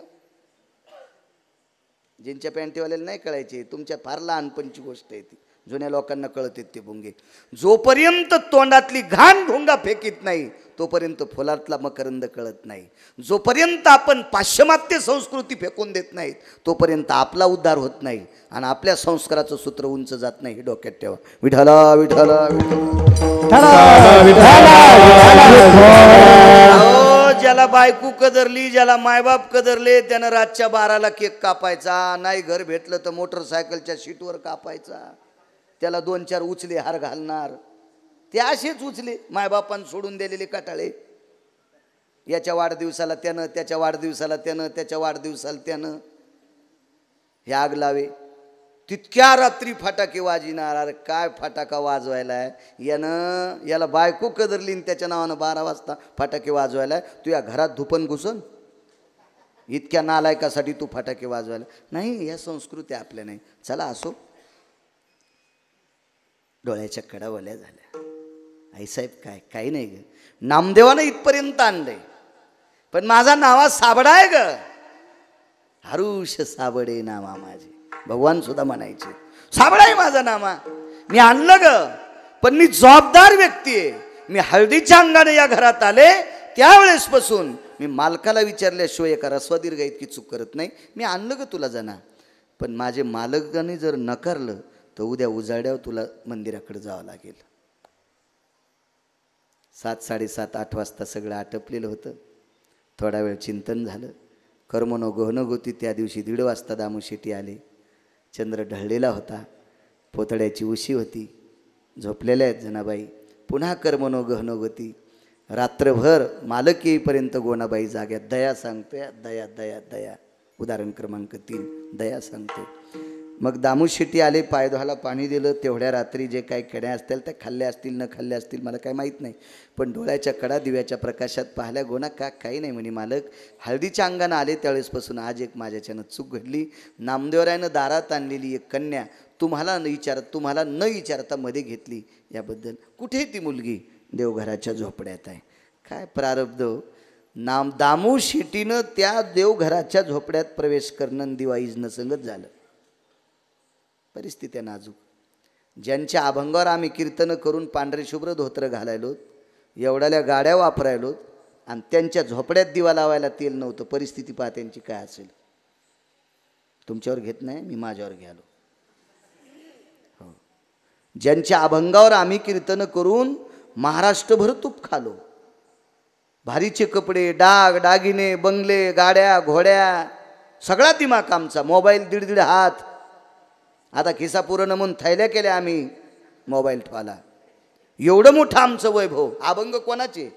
ज्यांच्या पॅन्टीवाल्याला नाही कळायचे, तुमच्या फार लहानपणची गोष्ट आहे ती, जुन्या लोकांना कळतात ते भुंगे. जोपर्यंत तोंडातली घाण भुंगा फेकीत नाही तोपर्यंत फुलातला मकरंद कळत नाही. जोपर्यंत आपण पाश्चिमात्य संस्कृती फेकून देत नाहीत तोपर्यंत आपला उद्धार होत नाही आणि आपल्या संस्काराचं सूत्र उंच जात नाही. हे डोक्यात ठेवा. विठ्ठला विठ्ठला ज्याला बायको कदरली, ज्याला मायबाप कदरले, त्यानं रातच्या 12ला केक कापायचा, नाही घर भेटलं तर मोटरसायकलच्या सीटवर कापायचा. त्याला 2-4 उचले हार घालणार, ते असेच उचले मायबापान सोडून दिलेले कटाळे. याच्या वाढदिवसाला त्यानं, त्याच्या वाढदिवसाला त्यानं, त्याच्या वाढदिवसाला त्यानं हे आग लावे. तितक्या रात्री फटाके वाजिणार. अरे काय फटाका वाजवायला आहे यानं, याला बायको कदरली त्याच्या नावानं 12 वाजता फटाके वाजवायला. तू या घरात धुपन घुसन, इतक्या नालायकासाठी तू फटाके वाजवायला नाही. या संस्कृती आपल्या नाही. चला असो. डोळ्याच्या कडा वल्या झाल्या. आईसाहेब काय काही नाही ग, नामदेवानं इथपर्यंत आणलंय, पण माझा नावा साबडा आहे ग. हरुष साबडे नामा माझे, भगवान सुद्धा म्हणायचे साबडा आहे माझा नामा. मी आणलं ग, पण मी जबाबदार व्यक्ती आहे. मी हळदीच्या अंगाने या घरात आले त्यावेळेसपासून मी मालकाला विचारल्याशिवाय एका रस्वादीर्घ इतकी चूक करत नाही. मी आणलं ग तुला जना, पण माझे मालकाने जर नकारलं तर उद्या उजाड्यावर तुला मंदिराकडे जावं लागेल. 7, 7:30, 8 वाजता सगळं आटपलेलं होतं. थोडा वेळ चिंतन झालं. कर्मनो गहनगोती. त्या दिवशी 1:30 वाजता दामूशेट्टी आले. चंद्र ढळलेला होता, पोतड्याची उशी होती. झोपलेल्या आहेत जनाबाई. पुन्हा कर्मनो गहनगोती. रात्रभर मालक येईपर्यंत गोनाबाई जाग्यात. दया सांगते, दया दया दया. उदाहरण क्रमांक 3, दया सांगते. मग दामूशेट्टी आले, पाय धुवायला पाणी दिलं. तेवढ्या रात्री जे काही कड्या असतील त्या खाल्ल्या असतील न खाल्ल्या असतील मला काही माहीत नाही, पण डोळ्याच्या कडा दिव्याच्या प्रकाशात पाहिल्या. गोना का काही नाही म्हणे मालक. हळदीच्या अंगानं आले त्यावेळेसपासून आज एक माझ्याच्यानं चूक घडली. नामदेवरायानं दारात आणलेली एक कन्या तुम्हाला न विचारता मध्ये घेतली. याबद्दल कुठे ती मुलगी? देवघराच्या झोपड्यात आहे. काय प्रारब्ध. दामूशेट्टीनं त्या देवघराच्या झोपड्यात प्रवेश करणं दिवाळीजनं संगत झालं. परिस्थिती नाजूक. ज्यांच्या अभंगावर आम्ही कीर्तन करून पांढरे शुभ्र धोत्र घालायलो, एवढ्याल्या गाड्या वापरायलो, आणि त्यांच्या झोपड्यात दिवा लावायला तेल नव्हतं. परिस्थिती पहा त्यांची काय असेल. तुमच्यावर घेत नाही मी, माझ्यावर घ्यालो. हो. ज्यांच्या अभंगावर आम्ही कीर्तन करून महाराष्ट्रभर तूप खालो. भारीचे कपडे, डाग दागिने, बंगले, गाड्या घोड्या, सगळा दिमाग आमचा. मोबाईल 1.5 हात. आता खिसा पुरण म्हणून थैल्या केल्या आम्ही मोबाईल ठेवाला. एवढं मोठं आमचं वैभव. अभंग कोणाचे?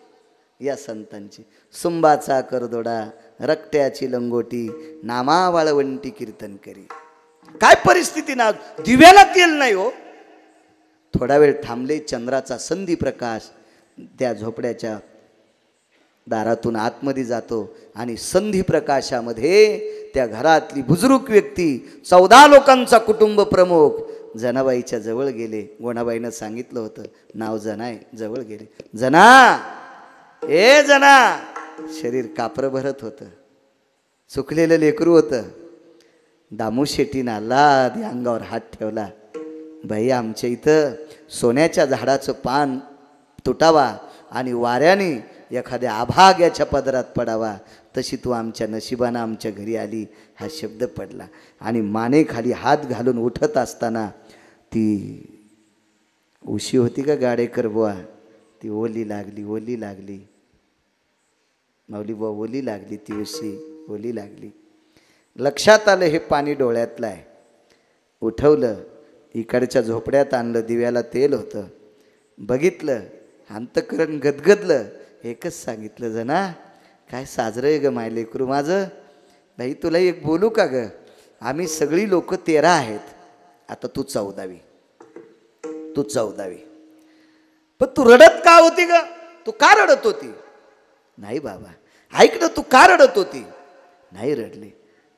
या संतांचे. सुंबाचा करदोडा, रक्त्याची लंगोटी, नामा वाळवंटी कीर्तन करी. काय परिस्थिती ना. दिव्याला तेल नाही हो. थोडा वेळ थांबले. चंद्राचा संधी प्रकाश त्या झोपड्याच्या दारातून आतमध्ये जातो आणि संधी प्रकाशामध्ये त्या घरातली बुजुर्ग व्यक्ती, 14 लोकांचा कुटुंब प्रमुख जनाबाईच्या जवळ गेले. गोणाबाईनं सांगितलं होतं नाव जना आहे. जवळ गेले. जना, ए जना. शरीर कापरं भरत होतं, सुकलेलं लेकरू होतं. दामूशेट्टीनं आल्हाद अंगावर हात ठेवला. बाई, आमच्या इथं सोन्याच्या झाडाचं पान तुटावा आणि वाऱ्याने एखाद्या आभाग्याच्या पदरात पडावा, तशी तू आमच्या नशिबानं आमच्या घरी आली. हा शब्द पडला आणि मानेखाली हात घालून उठत असताना ती उशी होती का गाडेकर बुवा, ती ओली लागली, ओली लागली. माऊली बुवा, ओली लागली ती उशी, ओली लागली. लक्षात आलं हे पाणी डोळ्यातलं आहे. उठवलं, इकडच्या झोपड्यात आणलं. दिव्याला तेल होतं. बघितलं, अंतःकरण गदगदलं. एकच सांगितलं, जना काय साजरं आहे ग माय लेकरू माझं. बाई तुला एक बोलू का ग, आम्ही सगळी लोक 13 आहेत, आता तू 14वी, तू 14वी. पण तू रडत का होती ग, तू का रडत होती. नाही बाबा ऐक ना, तू का रडत होती. नाही रडले.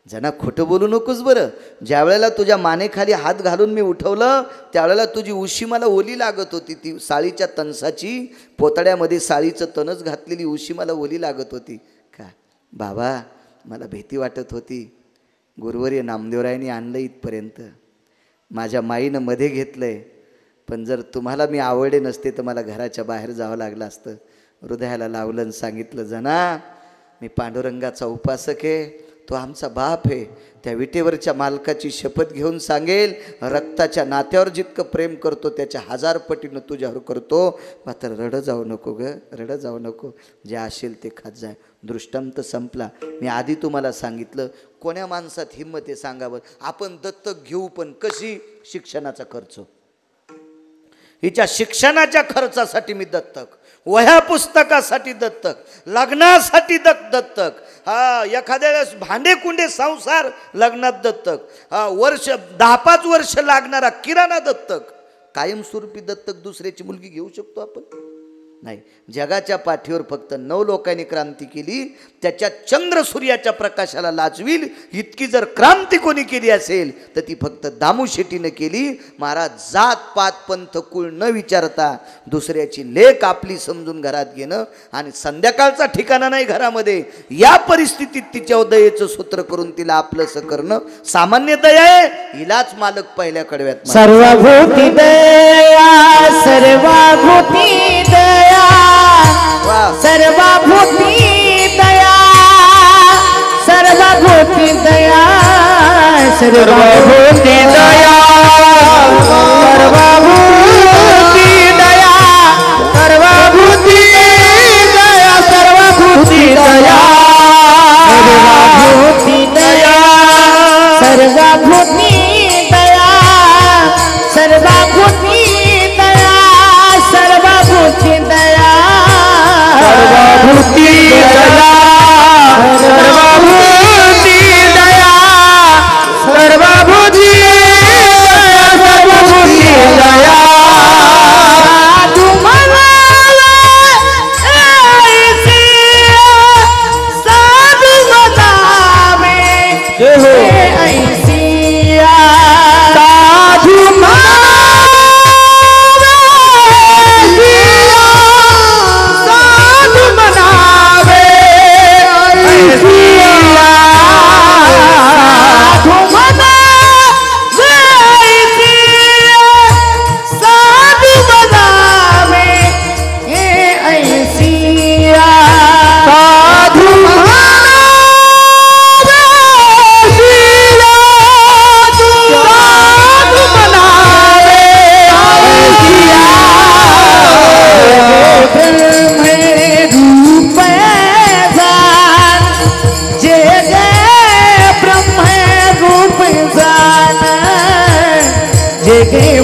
जना खोटं बोलू नकोस बरं. ज्या वेळेला तुझ्या मानेखाली हात घालून मी उठवलं त्यावेळेला तुझी उशी मला ओली लागत होती. ती साळीच्या तणसाची, पोतड्यामध्ये साळीचं तणच घातलेली उशी मला ओली लागत होती का. बाबा मला भीती वाटत होती. गुरुवर्य नामदेवरायांनी आणलं इथपर्यंत, माझ्या माईनं मध्ये घेतलंय. पण जर तुम्हाला मी आवडले नसते तर मला घराच्या बाहेर जावं लागलं असतं. हृदयाला लावलं आणि सांगितलं, जना मी पांडुरंगाचा उपासक आहे, तो आमचा बाप आहे. त्या विटेवरच्या मालकाची शपथ घेऊन सांगेल, रक्ताच्या नात्यावर जितकं प्रेम करतो त्याच्या 1000 पटीनं तुझ्यावर करतो. मात्र रडं जाऊ नको ग, रडं जाऊ नको. जे असेल ते खात जाय. दृष्टांत संपला. मी आधी तुम्हाला सांगितलं, कोण्या माणसात हिंमत आहे सांगावं. आपण दत्तक घेऊ पण कशी, शिक्षणाचा खर्च. हिच्या शिक्षणाच्या खर्चासाठी मी दत्तक, वह्या पुस्तकासाठी दत्तक, लग्नासाठी दत्तक, हा एखाद्या वेळेस भांडे कुंडे संसार लग्नात दत्तक, हा वर्ष 10-5 वर्ष लागणारा किराणा दत्तक. कायमस्वरूपी दत्तक दुसऱ्याची मुलगी घेऊ शकतो आपण नाही. जगाच्या पाठीवर फक्त 9 लोकांनी क्रांती केली, त्याच्या चंद्र सूर्याच्या प्रकाशाला लाजवील इतकी जर क्रांती कोणी केली असेल तर ती फक्त दामू शेट्टीनं केली. महाराज जात पात पंथ कुळ न विचारता दुसऱ्याची लेक आपली समजून घरात घेणं आणि संध्याकाळचा ठिकाणा नाही घरामध्ये, या परिस्थितीत तिच्या दयेचं सूत्र करून तिला आपलंसं करणं सामान्य दया आहे. हिलाच मालक पहिल्या कडव्यात सर्वभूती दया, सर्वभूती दया, सर्वभूती दया, सर्वभूती दया, सर्वभूती दया, सर्वभूती दया, सर्वभूती दया, सर्वभूती दया, सर्वभूती दया, सर्वभूती दया, सर्वभूती दया, सर्वभूती दया, सर्वभूती दया, सर्वभूती दया, सर्वभूती दया, तुम्हाला ऐसी साधु बतावे, ऐसी साधु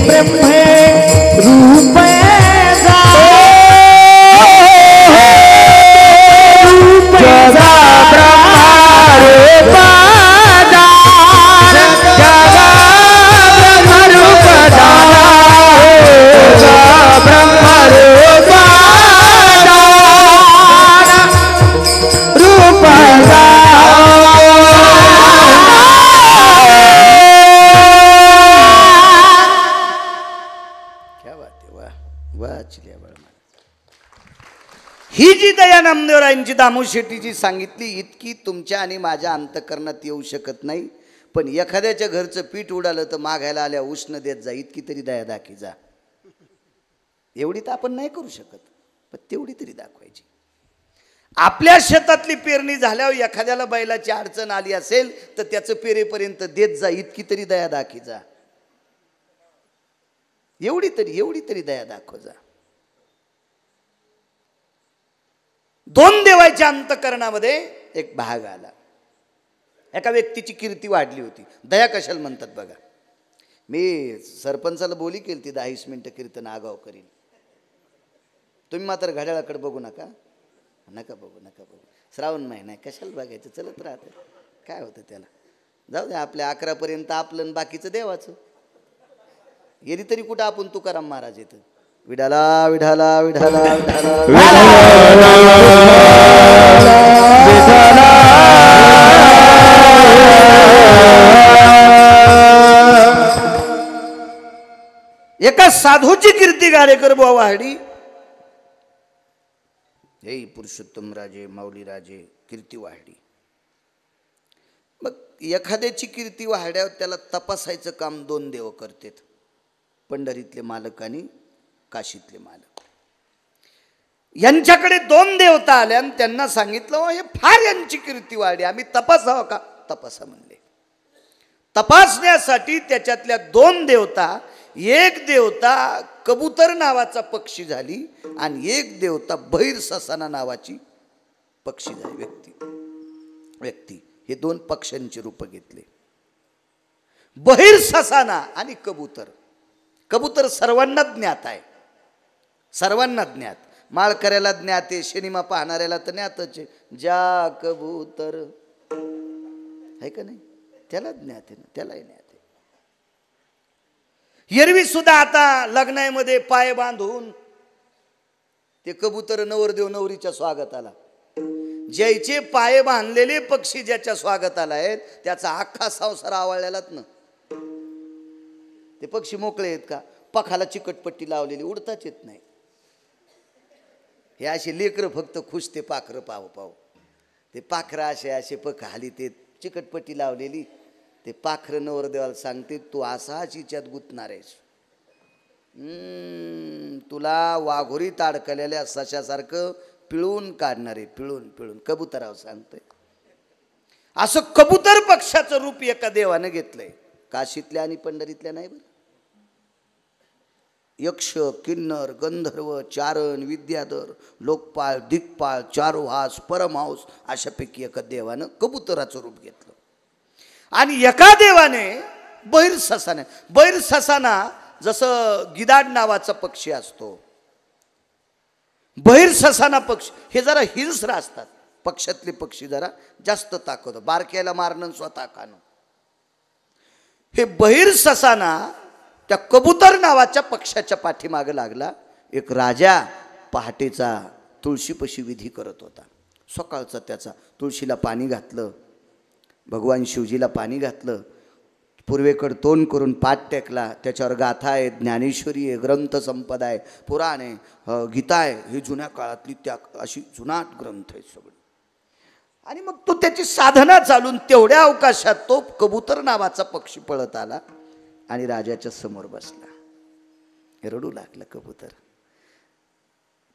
ब्रह्म रूप ही जी दया नामदेवरायांची दामू शेट्टीची सांगितली इतकी तुमच्या आणि माझ्या अंतकरणात येऊ शकत नाही. पण एखाद्याच्या घरचं पीठ उडालं तर मागायला आल्या उष्ण देत जा, इतकी तरी दया दाखी जा. एवढी तर आपण नाही करू शकत, पण तेवढी तरी दाखवायची. आपल्या शेतातली पेरणी झाल्यावर एखाद्याला बैलाची अडचण आली असेल तर त्याचं पेरेपर्यंत देत जा, इतकी तरी दया दाखी जा. एवढी तरी दया दाखव जा. 2 देवाच्या अंतकरणामध्ये एक भाग आला. एका व्यक्तीची कीर्ती वाढली होती. दया कशाला म्हणतात बघा. मी सरपंचाला बोली केली ती 10-20 मिनिटं कीर्तन आगाव करीन. तुम्ही मात्र घड्याळाकडे बघू नका. नका बघू नका बघू, श्रावण महिना आहे, कशाला बघायचं, चलत राहतं, काय होतं त्याला. जाऊ दे, आपल्या 11पर्यंत आपलं आणि बाकीचं देवाचं. येरी तरी कुठं आपण तुकाराम महाराज येतं, विठाला विठाला विठाला विठाला एका साधूची कीर्ती गाडेकर बुवा वाहडी. हे पुरुषोत्तम राजे माऊली राजे कीर्ती वाहडी. मग एखाद्याची कीर्ती वाहड्यावर त्याला तपासायचं काम 2 देव करतात, पंढरीतले मालक आणि काशीतले मालक. यांच्याकडे 2 देवता आल्या आणि त्यांना सांगितलं हे फार यांची कीर्ती वाढली, आम्ही तपासावं का. तपासा म्हणले. तपासण्यासाठी त्याच्यातल्या 2 देवता, एक देवता कबूतर नावाचा पक्षी झाली आणि एक देवता बहिर ससाना नावाची पक्षी झाली, व्यक्ती. हे 2 पक्ष्यांची रूप घेतले, बहिर ससाना आणि कबूतर. कबूतर सर्वांना ज्ञात आहे, सर्वांना ज्ञात, माळकऱ्याला ज्ञात आहे, सिनेमा पाहणाऱ्याला तर ज्ञातच आहे. ज्या कबूतर आहे का नाही, त्याला ज्ञात आहे ना, त्यालाही ज्ञात आहे. एरवी सुद्धा आता लग्नामध्ये पाय बांधून ते कबूतर नवरदेव नवरीच्या स्वागताला, ज्याचे पाय बांधलेले पक्षी ज्याच्या स्वागताला आहेत त्याचा अख्खा संसार आवळलेलाच ना. ते पक्षी मोकळे आहेत का, पखाला चिकटपट्टी लावलेली, उडताच येत नाही. हे असे लेकरं फक्त खुश, ते पाखरं पाहू पाहू, ते पाखरं असे पख हाली, ते चिकटपट्टी लावलेली, ते पाखरं नवरदेवाला सांगते तू असाच हिच्यात गुंतणार आहेस, तुला वाघोरीत अडकलेल्या सशासारखं पिळून काढणार आहे, पिळून. कबुतराव सांगतोय. असं कबूतर पक्षाचं रूप एका देवानं घेतलंय. काशीतल्या आणि पंढरीतल्या नाही बरं. यक्ष किन्नर गंधर्व चारण विद्याधर लोकपाळ दिक्पाळ चारुहास परमहंस अशापैकी एका देवानं कबुतराचं रूप घेतलं. आणि एका देवाने बहिर ससाना, बहिर ससाना जसं गिधाड नावाचा पक्षी असतो, बहिर ससाना पक्षी हे जरा हिंस्र असतात. पक्षातले पक्षी जरा जास्त ताकद, बारक्याला मारणं स्वतः खाणं. हे बहिर ससाना त्या कबूतर नावाच्या पक्षाच्या पाठीमागे लागला. एक राजा पहाटेचा तुळशीपाशी विधी करत होता. सकाळचा त्याचा तुळशीला पाणी घातलं, भगवान शिवजीला पाणी घातलं, पूर्वेकडे तोंड करून पाठ टेकला. त्याच्यावर गाथा आहे, ज्ञानेश्वरी आहे, ग्रंथसंपदा आहे, पुराण आहे, गीता आहे. ही जुन्या काळातली त्या अशी जुनाट ग्रंथ आहे सगळे. आणि मग तो त्याची साधना चालून तेवढ्या अवकाशात तो कबूतर नावाचा पक्षी पळत आला आणि राजाच्या समोर बसला. रडू लागला कबूतर.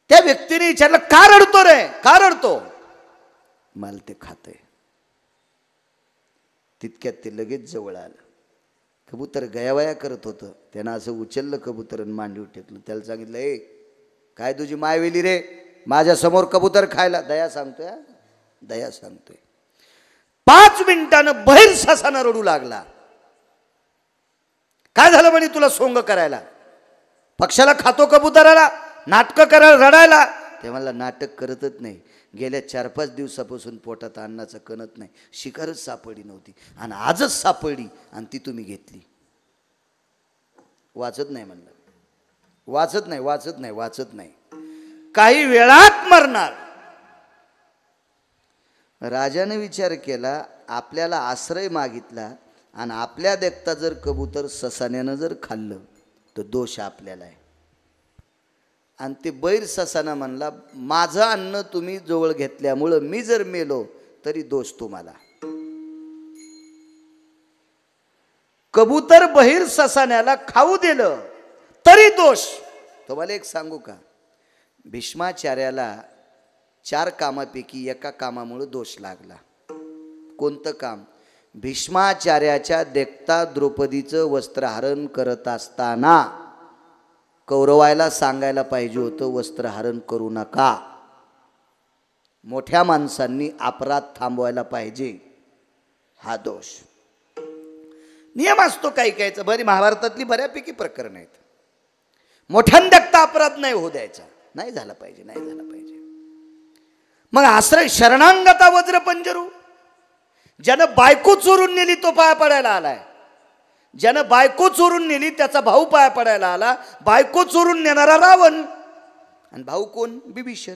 त्या व्यक्तीने विचारलं का रडतो रे, का रडतो. मला ते खातंय. तितक्यात ते लगेच जवळ आलं. कबूतर गयावया करत होतं. त्यानं असं उचललं कबूतर आणि मांडीवर टेकलं. त्याला सांगितलं ए काय तुझी माय वेली रे, माझ्या समोर कबूतर खायला. दया सांगतोय, दया सांगतोय. 5 मिनिटानं बहिर ससाना रडू लागला. काय झालं म्हणे तुला सोंग करायला, पक्षाला खातो कबुतराला, नाटकं करायला रडायला. ते मला नाटक करतच नाही. गेल्या 4-5 दिवसापासून पोटात अन्नाचं कणत नाही, शिकारच सापडली नव्हती आणि आजच सापडली आणि ती तुम्ही घेतली. वाचत नाही म्हणलं, वाचत नाही, वाचत नाही, वाचत नाही, काही वेळात मरणार. राजाने विचार केला, आपल्याला आश्रय मागितला आणि आपल्या देखता जर कबूतर ससाण्यानं जर खाल्लं तर दोष आपल्याला आहे. आणि ते बैर ससाना म्हणला माझं अन्न तुम्ही जवळ घेतल्यामुळं मी जर मेलो तरी दोष तुम्हाला. कबूतर बहिर ससाण्याला खाऊ दिलं तरी दोष. तुम्हाला एक सांगू का, भीष्माचार्याला 4 कामापैकी एका कामामुळे दोष लागला. कोणतं काम. भीष्माचार्याच्या देखता द्रौपदीचं वस्त्रहरण करत असताना कौरवायला सांगायला पाहिजे होतं वस्त्रहरण करू नका. मोठ्या माणसांनी अपराध थांबवायला पाहिजे. हा दोष. नियम असतो काही कायचा. बरी महाभारतातली बऱ्यापैकी प्रकरण आहेत. मोठ्यान देखता अपराध नाही होऊ द्यायचा. नाही झाला पाहिजे, नाही झाला पाहिजे. मग आश्रय शरणांगता वज्र पंजरू. ज्यानं बायको चोरून नेली तो पाया पडायला आलाय. ज्यानं बायको चोरून नेली त्याचा भाऊ पाया पडायला आला. बायको चोरून नेणारा रावण आणि भाऊ कोण? बिभीषण.